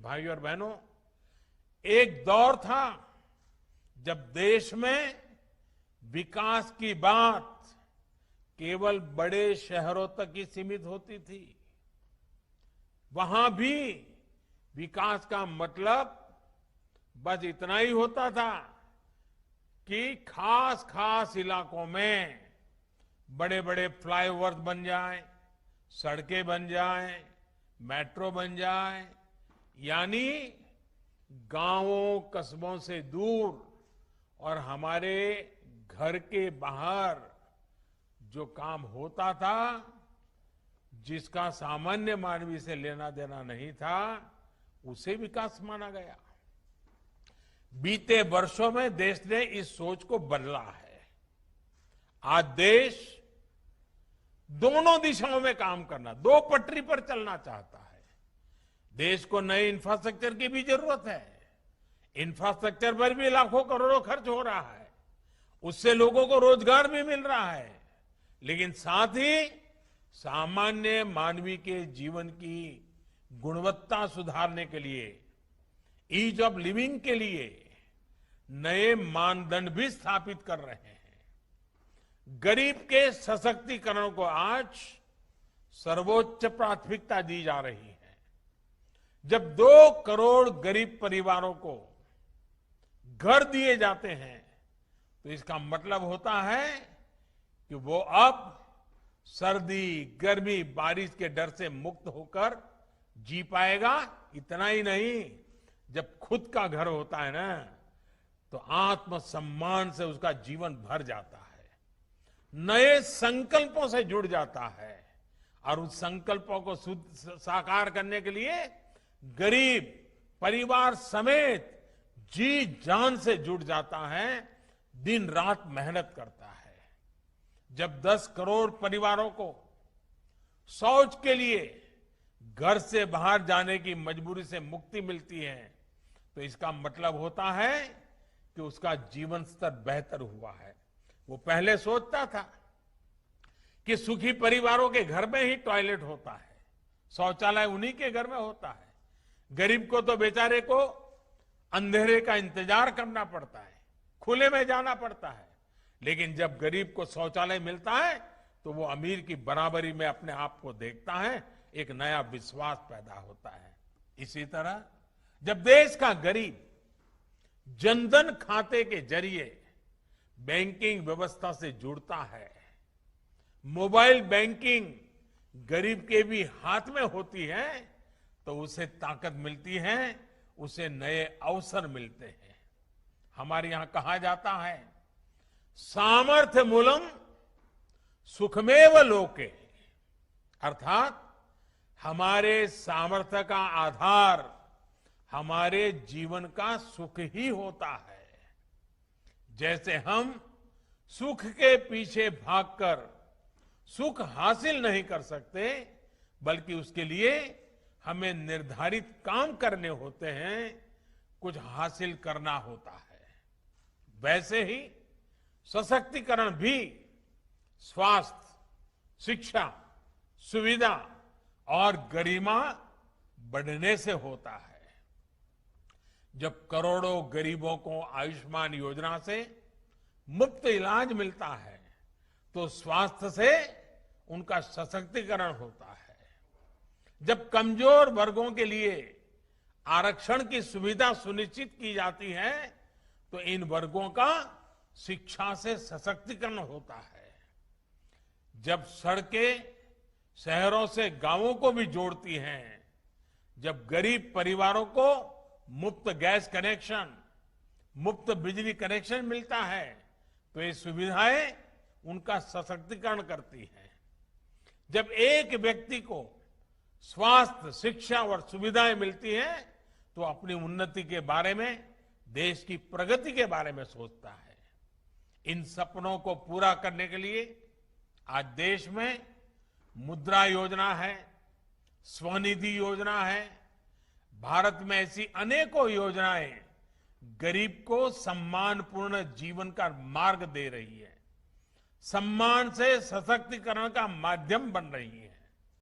भाइयों और बहनों, एक दौर था जब देश में विकास की बात केवल बड़े शहरों तक ही सीमित होती थी। वहां भी विकास का मतलब बस इतना ही होता था कि खास खास इलाकों में बड़े बड़े फ्लाईओवर्स बन जाएं, सड़कें बन जाएं, मेट्रो बन जाए, यानी गांवों कस्बों से दूर और हमारे घर के बाहर जो काम होता था, जिसका सामान्य मानवी से लेना देना नहीं था, उसे विकास माना गया। बीते वर्षों में देश ने इस सोच को बदला है। आज देश दोनों दिशाओं में काम करना, दो पटरी पर चलना चाहता है। देश को नए इंफ्रास्ट्रक्चर की भी जरूरत है। इंफ्रास्ट्रक्चर पर भी लाखों करोड़ों खर्च हो रहा है, उससे लोगों को रोजगार भी मिल रहा है, लेकिन साथ ही सामान्य मानवी के जीवन की गुणवत्ता सुधारने के लिए, ईज ऑफ लिविंग के लिए नए मानदंड भी स्थापित कर रहे हैं। गरीब के सशक्तिकरण को आज सर्वोच्च प्राथमिकता दी जा रही है। जब 2 करोड़ गरीब परिवारों को घर दिए जाते हैं, तो इसका मतलब होता है कि वो अब सर्दी, गर्मी, बारिश के डर से मुक्त होकर जी पाएगा। इतना ही नहीं, जब खुद का घर होता है ना, तो आत्मसम्मान से उसका जीवन भर जाता है, नए संकल्पों से जुड़ जाता है, और उन संकल्पों को साकार करने के लिए गरीब परिवार समेत जी जान से जुड़ जाता है, दिन रात मेहनत करता है। जब 10 करोड़ परिवारों को शौच के लिए घर से बाहर जाने की मजबूरी से मुक्ति मिलती है, तो इसका मतलब होता है कि उसका जीवन स्तर बेहतर हुआ है। वो पहले सोचता था कि सुखी परिवारों के घर में ही टॉयलेट होता है, शौचालय उन्हीं के घर में होता है, गरीब को तो बेचारे को अंधेरे का इंतजार करना पड़ता है, खुले में जाना पड़ता है। लेकिन जब गरीब को शौचालय मिलता है, तो वो अमीर की बराबरी में अपने आप को देखता है, एक नया विश्वास पैदा होता है। इसी तरह जब देश का गरीब जनधन खाते के जरिए बैंकिंग व्यवस्था से जुड़ता है, मोबाइल बैंकिंग गरीब के भी हाथ में होती है, तो उसे ताकत मिलती है, उसे नए अवसर मिलते हैं। हमारे यहां कहा जाता है, सामर्थ्य मूलम सुखमेव लोके, अर्थात हमारे सामर्थ्य का आधार हमारे जीवन का सुख ही होता है। जैसे हम सुख के पीछे भागकर सुख हासिल नहीं कर सकते, बल्कि उसके लिए हमें निर्धारित काम करने होते हैं, कुछ हासिल करना होता है। वैसे ही सशक्तिकरण भी स्वास्थ्य, शिक्षा, सुविधा और गरिमा बढ़ने से होता है। जब करोड़ों गरीबों को आयुष्मान योजना से मुफ्त इलाज मिलता है, तो स्वास्थ्य से उनका सशक्तिकरण होता है। जब कमजोर वर्गों के लिए आरक्षण की सुविधा सुनिश्चित की जाती है, तो इन वर्गों का शिक्षा से सशक्तिकरण होता है। जब सड़कें शहरों से गांवों को भी जोड़ती हैं, जब गरीब परिवारों को मुफ्त गैस कनेक्शन, मुफ्त बिजली कनेक्शन मिलता है, तो ये सुविधाएं उनका सशक्तिकरण करती हैं। जब एक व्यक्ति को स्वास्थ्य, शिक्षा और सुविधाएं मिलती हैं, तो अपनी उन्नति के बारे में, देश की प्रगति के बारे में सोचता है। इन सपनों को पूरा करने के लिए आज देश में मुद्रा योजना है, स्वनिधि योजना है। भारत में ऐसी अनेकों योजनाएं गरीब को सम्मानपूर्ण जीवन का मार्ग दे रही है, सम्मान से सशक्तिकरण का माध्यम बन रही है।